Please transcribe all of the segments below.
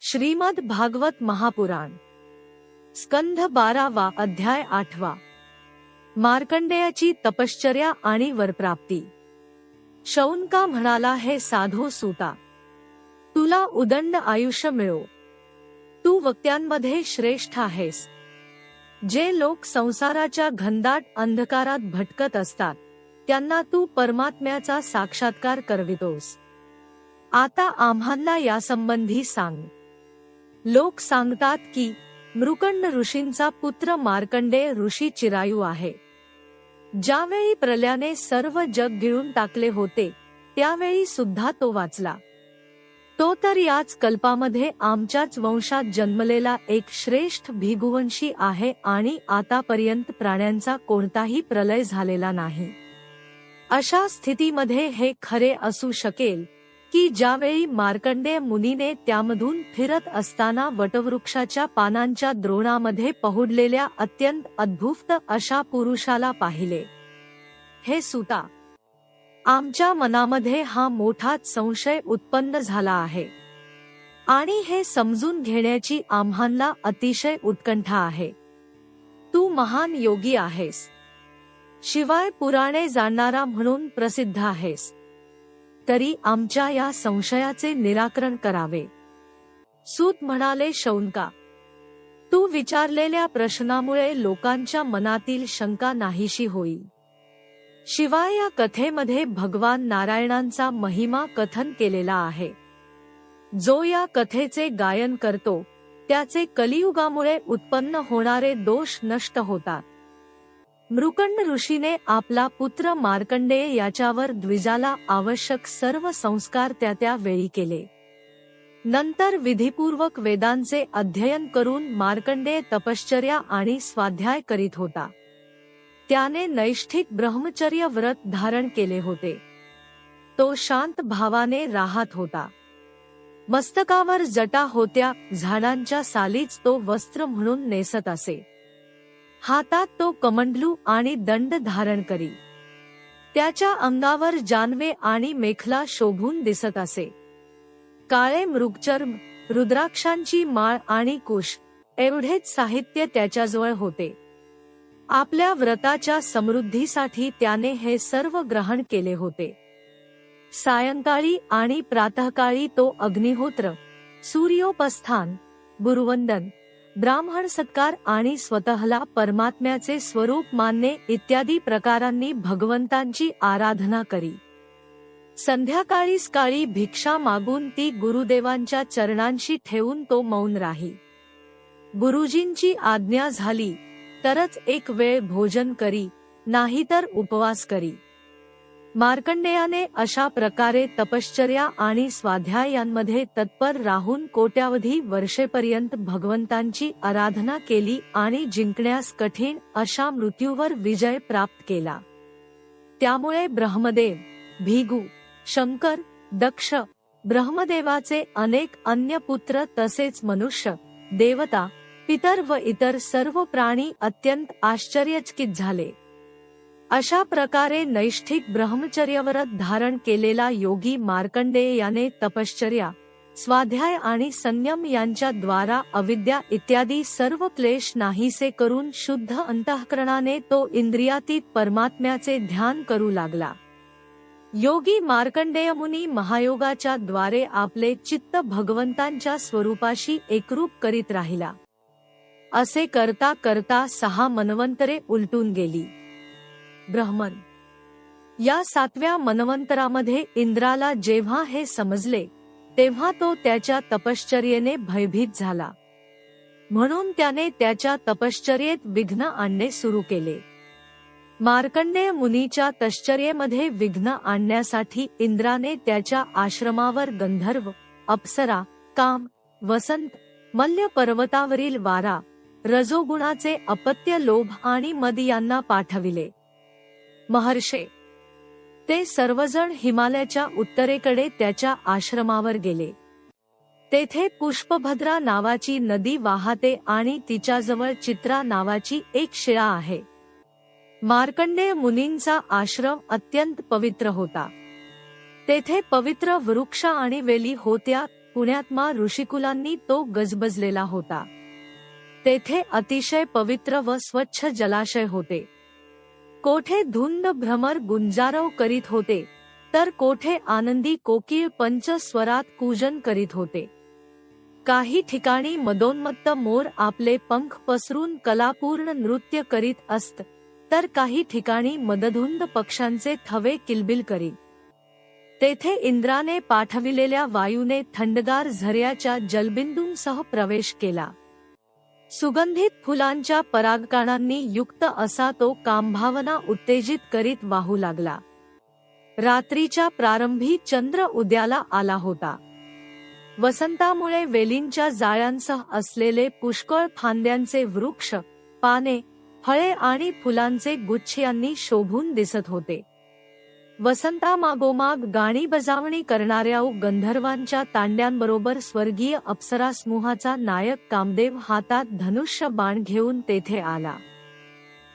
श्रीमद भागवत महापुराण स्कंध 12 अध्याय 8 मार्कंडेयाची तपश्चर्या आणि वरप्राप्ती। शौनका म्हणाला, हे साधू सूता, तुला उदंड आयुष्य मिळो। तू वक्त्यांमध्ये श्रेष्ठ आहेस। जे लोक संसाराच्या घनदाट अंधकारात भटकत असतात त्यांना तू परमात्म्याचा साक्षात्कार करवितोस। आता आम्हाला यासंबंधी सांग। लोक सांगतात की मृकंड ऋषींचा पुत्र मार्कंडेय ऋषी चिरायू आहे। ज्यावेळी प्रलयाने सर्व जग गिळून टाकले होते त्यावेळी सुद्धा तो वाचला। तो तर याच कल्पामध्ये आमच्याच वंशात जन्मलेला एक श्रेष्ठ भिगुवंशी आहे आणि आतापर्यंत प्राण्यांचा कोणताही प्रलय झालेला नाही। अशा स्थितीमध्ये हे खरे असू शकेल की ज्यावेळी मार्कंडेय मुनीने त्यामधून फिरत असताना वटवृक्षाच्या पानांच्या द्रोणामध्ये पहुडलेल्या अत्यंत अद्भुत अशा पुरुषाला पाहिले। हे सुता, आमच्या मनामध्ये हा मोठाच संशय उत्पन्न झाला आहे आणि हे समजून घेण्याची आम्हाला अतिशय उत्कंठा आहे। तू महान योगी आहेस, शिवाय पुराणे जाणणारा म्हणून प्रसिद्ध आहेस, तरी आमच्या या संशयाचे निराकरण करावे। सूत म्हणाले, शौनका, तू विचारलेल्या प्रश्नामुळे लोकांच्या मनातील शंका नाहीशी होईल। शिवाय या कथेमध्ये भगवान नारायणांचा महिमा कथन केलेला आहे। जो या कथेचे गायन करतो त्याचे कलियुगामुळे उत्पन्न होणारे दोष नष्ट होतात। मृकंड ऋषीने आपला पुत्र मार्कंडेय याच्यावर द्विजाला आवश्यक सर्व संस्कार त्या वेळी केले। नंतर विधिपूर्वक वेदांचे अध्ययन करून मार्कंडेय तपश्चर्या आणि स्वाध्याय करीत होता। त्याने नैष्ठिक ब्रह्मचर्य व्रत धारण केले होते। तो शांत भावाने राहत होता। मस्तकावर जटा होत्या, झाडांच्या सालीच तो वस्त्र म्हणून नेसत असे। हातात तो कमंडलू आणि दंड धारण करी। त्याच्या अंगावर जानवे आणि मेखला शोभून दिसत असे। काळे मृगचर्म, रुद्राक्षांची माळ आणि कुश एवढेच साहित्य त्याच्याजवळ होते। आपल्या व्रताच्या समृद्धीसाठी त्याने हे सर्व ग्रहण केले होते। सायंकाळी आणि प्रातःकाळी तो अग्निहोत्र, सूर्योपस्थान, गुरुवंदन, ब्राह्मण सत्कार आणि स्वतःला परमात्म्याचे स्वरूप मानणे इत्यादी प्रकारांनी भगवंतांची आराधना करी। संध्याकाळी सकाळी भिक्षा मागून ती गुरुदेवांच्या चरणांशी ठेवून तो मौन राही। गुरुजींची आज्ञा झाली तरच एक वेळ भोजन करी, नाहीतर उपवास करी। मार्कंडेयाने अशा प्रकारे तपश्चर्या आणि स्वाध्याय यांमध्ये तत्पर राहून कोट्यावधी वर्षेपर्यंत भगवंतांची आराधना केली आणि जिंकण्यास कठीण अशा मृत्यूवर विजय प्राप्त केला। त्यामुळे ब्रह्मदेव, भिगू, शंकर, दक्ष, ब्रह्मदेवाचे अनेक अन्य पुत्र तसेच मनुष्य, देवता, पितर व इतर सर्व प्राणी अत्यंत आश्चर्यचकित झाले। अशा प्रकारे नैष्ठिक ब्रह्मचर्यव्रत धारण केलेला योगी मार्कंडेय याने तपश्चर्या, स्वाध्याय आणि संयम यांच्या द्वारा अविद्या इत्यादी सर्व क्लेश नाहीसे करून शुद्ध अंतःकरणाने तो इंद्रियातीत परमात्म्याचे ध्यान करू लागला। योगी मार्कंडेय मुनी महायोगाच्या द्वारे आपले चित्त भगवंतांच्या स्वरूपाशी एकरूप करीत राहिला। असे करता करता 6 मनवंतरे उलटून गेली। ब्रह्मन या 7व्या मनवंतरामध्ये इंद्राला जेव्हा हे समजले तेव्हा तो त्याच्या तपश्चर्येने भयभीत झाला। म्हणून त्याने त्याच्या तपश्चर्येत विघ्न आणणे सुरू केले। मार्कंडेय मुनीच्या तपश्चर्येमध्ये विघ्न आणण्यासाठी इंद्राने त्याच्या आश्रमावर गंधर्व, अप्सरा, काम, वसंत, मल्य पर्वतावरील वारा, रजोगुणाचे अपत्य लोभ आणि मद यांना पाठविले। महर्षे ते सर्वजण हिमालयाच्या उत्तरेकडे त्याच्या आश्रमावर गेले। तेथे पुष्पभद्रा नावाची नदी वाहते आणि तिच्याजवळ चित्रा नावाची एक शिळा आहे। मार्कंडेय मुनींचा आश्रम अत्यंत पवित्र होता। तेथे पवित्र वृक्ष आणि वेली होत्या। पुण्यात्मा ऋषिकुलांनी तो गजबजलेला होता. तेथे अतिशय पवित्र व स्वच्छ जलाशय होते. कोठे धुंद भ्रमर गुंजारव करीत होते, तर कोठे आनंदी कोकिळ पंच स्वरात कूजन करीत होते. काही ठिकाणी मदोन्मत्त मोर आपले पंख पसरून कलापूर्ण नृत्य करीत असत, तर काही ठिकाणी मदधुंद पक्ष्यांचे थवे किलबिल करीत. तेथे इंद्राने पाठविलेल्या वायूने थंडगार झऱ्याच्या जलबिंदूंसह प्रवेश केला. सुगंधित फुलांच्या परागकणांनी युक्त असा तो कामभावना उत्तेजित करीत वाहू लागला. रात्रीच्या प्रारंभी चंद्र उद्याला आला होता. वसंतामुळे वेलींच्या जाळ्यांसह असलेले पुष्कळ फांद्यांचे वृक्ष, पाने, फळे आणि फुलांचे गुच्छ यांनी शोभून दिसत होते. वसंतामागोमाग गाणी बजावणी करणाऱ्या गंधर्वांच्या तांड्यांबरोबर स्वर्गीय अप्सरा समूहाचा नायक कामदेव हातात धनुष्य बाण घेऊन तेथे आला.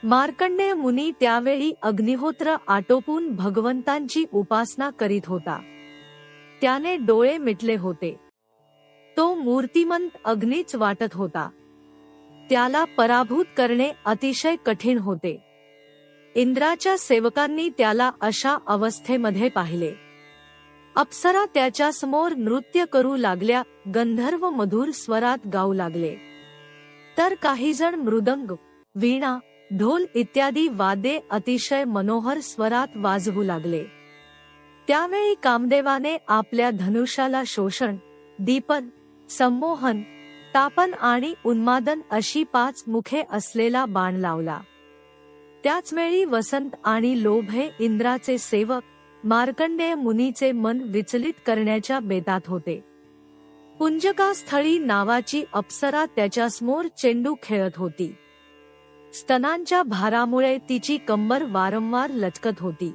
मार्कंडेय मुनी त्यावेळी अग्निहोत्र आटोपून भगवंतांची उपासना करीत होता. त्याने डोळे मिटले होते. तो मूर्तिमंत अग्नीच वाटत होता. त्याला पराभूत करणे अतिशय कठीण होते. इंद्राच्या सेवकांनी त्याला अशा अवस्थेमध्ये पाहिले. अप्सरा त्याच्या समोर नृत्य करू लागल्या, गंधर्व मधुर स्वरात गाऊ लागले, तर काही जण मृदंग, वीणा, ढोल इत्यादी वाद्ये अतिशय मनोहर स्वरात वाजवू लागले. त्यावेळी कामदेवाने आपल्या धनुष्याला शोषण, दीपन, संमोहन, तापन आणि उन्मादन अशी 5 मुखे असलेला बाण लावला. त्याचवेळी वसंत आणि लोभ हे इंद्राचे सेवक मार्कंडेय मुनीचे मन विचलित करण्याच्या बेतात होते. पुंजकास्थळी नावाची अप्सरा त्याच्यासमोर चेंडू खेळत होती. स्तनांच्या भारामुळे तिची कंबर वारंवार लचकत होती.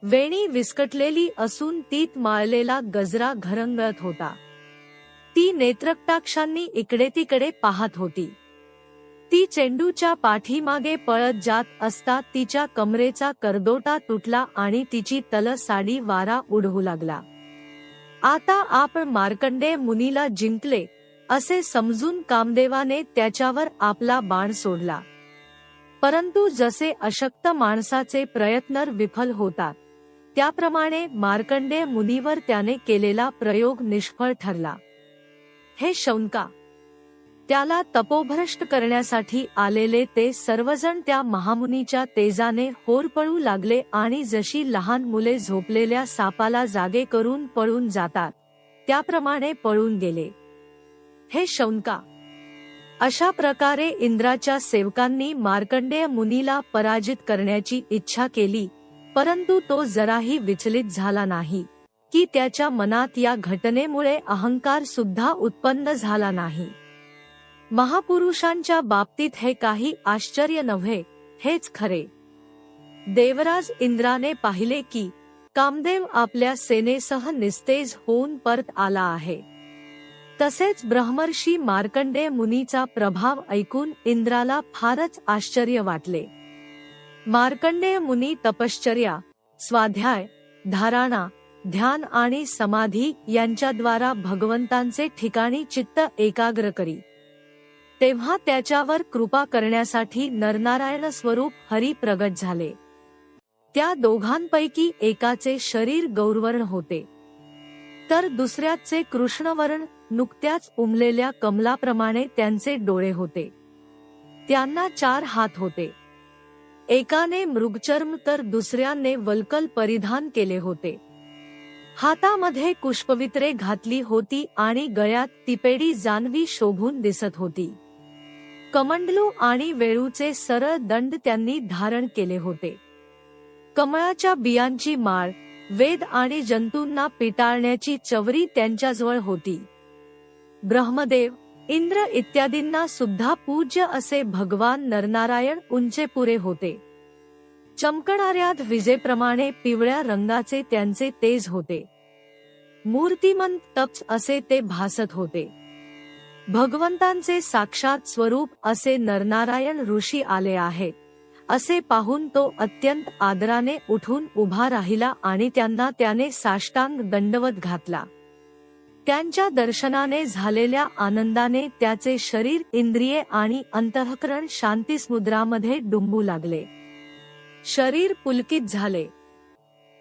वेणी विस्कटलेली असून तीत माळलेला गजरा घरंगळत होता. ती नेत्रकटाक्षांनी इकडे तिकडे पाहत होती. ती चेंडूच्या पाठीमागे पळत जात असता तिच्या कमरेचा करदोटा तुटला आणि तिची तल साडी वारा उडवू लागला. आता आपण मार्कंडेय मुनीला जिंकले असे समजून कामदेवाने त्याच्यावर आपला बाण सोडला. परंतु जसे अशक्त माणसाचे प्रयत्न विफल होतात, त्याप्रमाणे मार्कंडेय मुनीवर त्याने केलेला प्रयोग निष्फळ ठरला. हे शौनका, त्याला तपोभ्रष्ट करण्यासाठी आलेले ते सर्वजण त्या महामुनीच्या तेजाने होरपळू लागले आणि जशी लहान मुले झोपलेल्या सापाला जागे करून पळून जातात, त्याप्रमाणे पळून गेले. हे शौनका, अशा प्रकारे इंद्राच्या सेवकांनी मार्कंडेय मुनीला पराजित करण्याची इच्छा केली, परंतु तो जराही विचलित झाला नाही, की त्याच्या मनात या घटनेमुळे अहंकार सुद्धा उत्पन्न झाला नाही. महापुरुषांच्या बाबतीत हे काही आश्चर्य नव्हे, हेच खरे. देवराज इंद्राने पाहिले की कामदेव आपल्या सेनेसह निस्तेज होऊन परत आला आहे. तसेच ब्रह्मर्षी मार्कंडेय मुनीचा प्रभाव ऐकून इंद्राला फारच आश्चर्य वाटले. मार्कंडेय मुनी तपश्चर्या, स्वाध्याय, धारणा, ध्यान आणि समाधी यांच्याद्वारा भगवंतांचे ठिकाणी चित्त एकाग्र करी. तेव्हा त्याच्यावर कृपा करण्यासाठी नरनारायण स्वरूप हरी प्रगट झाले. त्या दोघांपैकी एकाचे शरीर गौरवर्ण होते, तर दुसऱ्याचे कृष्णवर्ण, नुकत्याच उमलेल्या कमलाप्रमाणे त्यांचे डोळे होते. त्यांना 4 हात होते. एकाने मृगचर्म तर दुसऱ्याने वल्कल परिधान केले होते. हातामध्ये पुष्पवित्रे घातली होती आणि गळ्यात तिपेडी जानवी शोभून दिसत होती. कमंडलू आणि वेळूचे सरळ दंड त्यांनी धारण केले होते. कमळाच्या बियांची माळ, वेद आणि जंतूंना पिटाळण्याची चवरी त्यांच्याजवळ होती. ब्रह्मदेव, इंद्र इत्यादींना सुद्धा पूज्य असे भगवान नरनारायण उंचेपुरे होते. चमकणाऱ्या विजेप्रमाणे पिवळ्या रंगाचे त्यांचे तेज होते. मूर्तिमंत तप्त असे ते भासत होते. भगवंतांचे साक्षात स्वरूप असे नरनारायण ऋषी आले आहेत असे पाहून तो अत्यंत आदराने उठून उभा राहिला आणि त्यांना त्याने साष्टांग दंडवत घातला. त्यांच्या दर्शनाने झालेल्या आनंदाने त्याचे शरीर, इंद्रिये आणि अंतःकरण शांतीसमुद्रामध्ये डुंबू लागले. शरीर पुलकित झाले.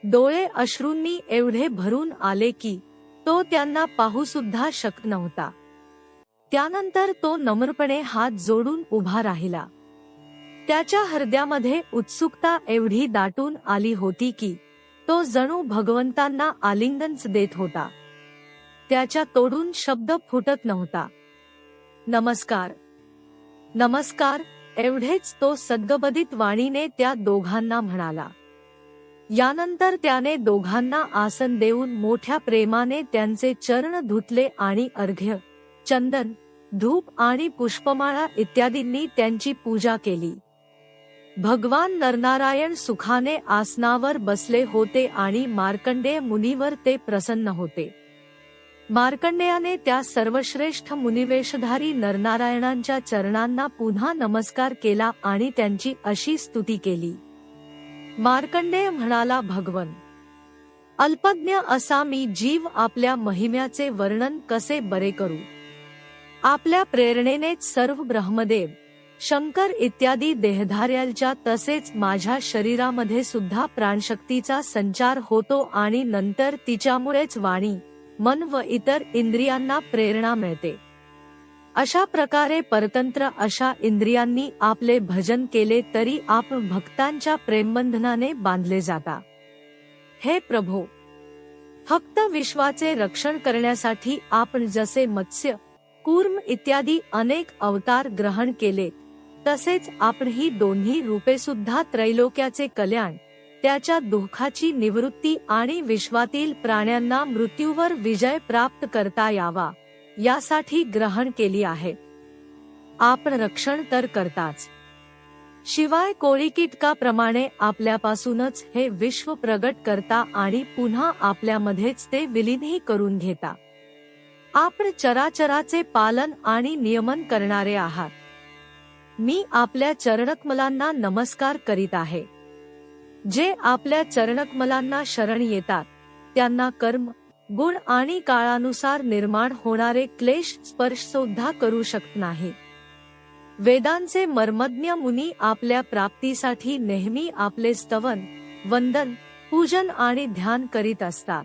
डोळे अश्रूंनी एवढे भरून आले की तो त्यांना पाहू सुद्धा शकत नव्हता. त्यानंतर तो नम्रपणे हात जोडून उभा राहिला. त्याच्या हृदयामध्ये उत्सुकता एवढी दाटून आली होती की तो जणू भगवंतांना आलिंगनच देत होता. त्याच्या तोडून शब्द फुटत नव्हता. नमस्कार, नमस्कार एवढेच तो सद्गबदित वाणीने त्या दोघांना म्हणाला. यानंतर त्याने दोघांना आसन देऊन मोठ्या प्रेमाने त्यांचे चरण धुतले आणि अर्घ्य, चंदन, धूप आणि पुष्पमाळा इत्यादींनी त्यांची पूजा केली. भगवान नरनारायण सुखाने आसनावर बसले होते आणि मार्कंडेय मुनीवर ते प्रसन्न होते. मार्कंडेयाने त्या सर्वश्रेष्ठ मुनिवेशधारी नरनारायणांच्या चरणांना पुन्हा नमस्कार केला आणि त्यांची अशी स्तुती केली. मार्कंडेय म्हणाला, भगवन, अल्पज्ञ असा मी जीव आपल्या महिम्याचे वर्णन कसे बरे करू. आपल्या प्रेरणेनेच सर्व ब्रह्मदेव, शंकर इत्यादी देहधार्यांच्या तसेच माझ्या शरीरामध्ये सुद्धा प्राणशक्तीचा संचार होतो आणि नंतर तिच्यामुळेच वाणी, मन व इतर इंद्रियांना प्रेरणा मिळते. अशा प्रकारे परतंत्र अशा इंद्रियांनी आपले भजन केले तरी आपण भक्तांच्या प्रेमबंधनाने बांधले जाता. हे प्रभो, फक्त विश्वाचे रक्षण करण्यासाठी आपण जसे मत्स्य, कूर्म इत्यादी अनेक अवतार ग्रहण केले, तसेच आपण ही दोन्ही रूपे सुद्धा त्रैलोक्याचे कल्याण, त्याच्या दुःखाची निवृत्ती आणि विश्वातील प्राण्यांना मृत्यूवर विजय प्राप्त करता यावा यासाठी ग्रहण केली आहे. आपण रक्षण तर करताच, शिवाय कोळी कीटकाप्रमाणे आपल्यापासूनच हे विश्व प्रगट करता आणि पुन्हा आपल्यामध्येच ते विलीनही करून घेता. आपण चराचराचे पालन आणि नियमन करणारे आहात. मी आपल्या चरणकमलांना नमस्कार करीत आहे. जे आपल्या चरणकमलांना शरण येतात त्यांना कर्म, गुण आणि काळानुसार निर्माण होणारे क्लेश स्पर्श सुद्धा करू शकत नाही. वेदांचे मर्मज्ञ मुनी आपल्या प्राप्तीसाठी नेहमी आपले स्तवन, वंदन, पूजन आणि ध्यान करीत असतात.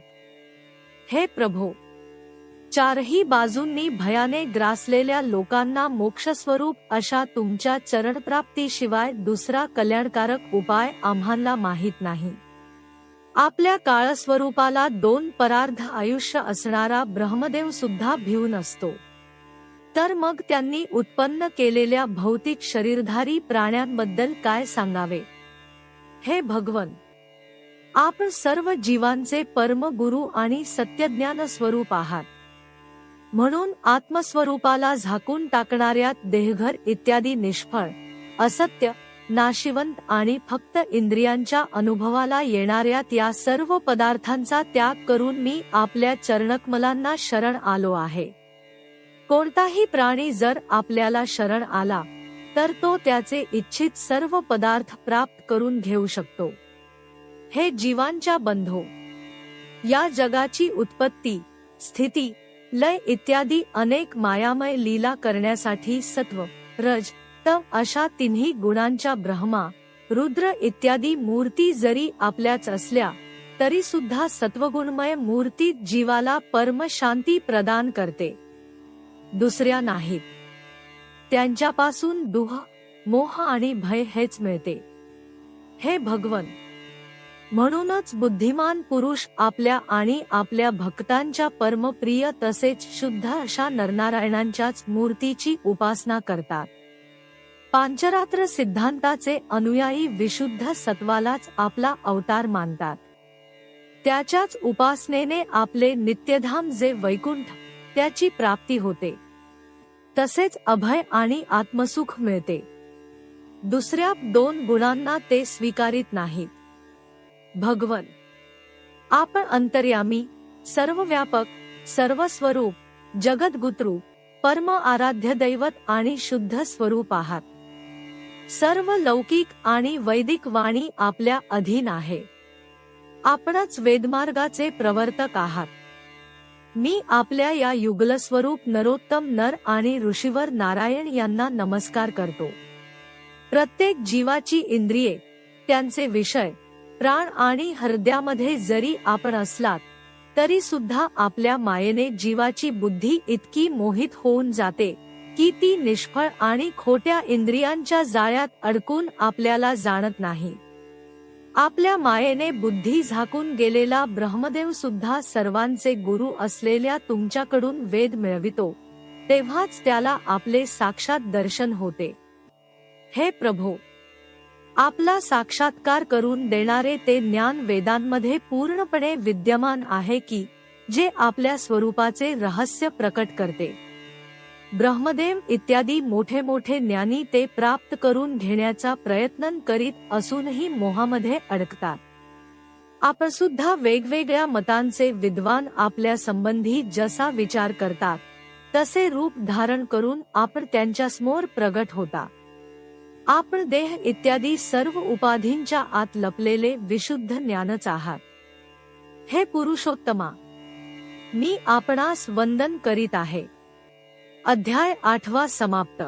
हे प्रभो, चारही बाजूंनी भयाने ग्रासलेल्या लोकांना मोक्षस्वरूप अशा तुमच्या चरणप्राप्तीशिवाय दुसरा कल्याणकारक उपाय आम्हाला माहीत नाही. आपल्या काळस्वरूपाला 2 परार्ध आयुष्य असणारा ब्रह्मदेव सुद्धा भिवून असतो, तर मग त्यांनी उत्पन्न केलेल्या भौतिक शरीरधारी प्राण्यांबद्दल काय सांगावे. हे भगवन, आपण सर्व जीवांचे परम गुरु आणि सत्यज्ञान स्वरूप आहात. म्हणून आत्मस्वरूपाला झाकून टाकणाऱ्या देहघर इत्यादी निष्फळ, असत्य, नाशिवंत आणि फक्त इंद्रियांच्या अनुभवाला येणाऱ्या त्या सर्व पदार्थांचा त्याग करून मी आपल्या चरणकमलांना शरण आलो आहे. कोणताही प्राणी जर आपल्याला शरण आला तर तो त्याचे इच्छित सर्व पदार्थ प्राप्त करून घेऊ शकतो. हे जीवांच्या बंधो, या जगाची उत्पत्ती, स्थिती, लय इत्यादी अनेक मायामय लीला करण्यासाठी सत्व, रज, तम अशा तिन्ही गुणांच्या ब्रह्मा, रुद्र इत्यादी मूर्ती जरी आपल्याच असल्या तरी सुद्धा सत्वगुणमय मूर्ती जीवाला परम शांती प्रदान करते, दुसऱ्या नाहीत. त्यांच्यापासून दुह, मोह आणि भय हेच मिळते. हे भगवन, म्हणूनच बुद्धिमान पुरुष आपल्या आणि आपल्या भक्तांच्या परमप्रिय तसेच शुद्ध अशा नरनारायणांच्याच मूर्तीची उपासना करतात. पांचरात्र सिद्धांताचे अनुयायी विशुद्ध सत्वालाच आपला अवतार मानतात. त्याच्याच उपासनेने आपले नित्यधाम जे वैकुंठ, त्याची प्राप्ती होते. तसेच अभय आणि आत्मसुख मिळते. दुसऱ्या 2 गुणांना ते स्वीकारित नाहीत. भगवन, आपण अंतर्यामी, सर्वव्यापक, सर्वस्वरूप, जगद्गुत्रु, परम आराध्य दैवत आणि शुद्ध स्वरूप आहात. सर्व लौकिक आणि वैदिक वाणी आपल्या अधीन आहे. आपणच वेदमार्गाचे प्रवर्तक आहात. मी आपल्या या युगलस्वरूप नरोत्तम नर आणि ऋषीवर नारायण यांना नमस्कार करतो. प्रत्येक जीवाची इंद्रिये, त्यांचे विषय, प्राण आणि हृदयामध्ये जरी आपण असलात तरी सुद्धा आपल्या मायेने जीवाची बुद्धी इतकी मोहित होऊन जाते की ती निष्फळ आणि खोट्या इंद्रियांच्या जाळ्यात अडकून आपल्याला जाणत नाही. आपल्या मायेने बुद्धी झाकून गेलेला ब्रह्मदेव सुद्धा सर्वांचे गुरु असलेल्या तुमच्याकडून वेद मिळवितो, तेव्हाच त्याला आपले साक्षात दर्शन होते. हे प्रभो, आपला साक्षात्कार करून देणारे ते ज्ञान वेदांमध्ये पूर्णपणे विद्यमान आहे की जे आपल्या स्वरूपाचे रहस्य प्रकट करते. ब्रह्मदेव इत्यादी मोठे मोठे ज्ञानी ते प्राप्त करून घेण्याचा प्रयत्न करीत असूनही मोहामध्ये अडकतात. आपण सुद्धा वेगवेगळ्या मतांचे विद्वान आपल्या संबंधी जसा विचार करतात तसे रूप धारण करून आपण त्यांच्यासमोर प्रगट होता. आपण देह इत्यादी सर्व उपाधींच्या आत लपलेले विशुद्ध ज्ञानच आहात. हे पुरुषोत्तमा, मी आपणास वंदन करीत आहे. अध्याय 8 समाप्त.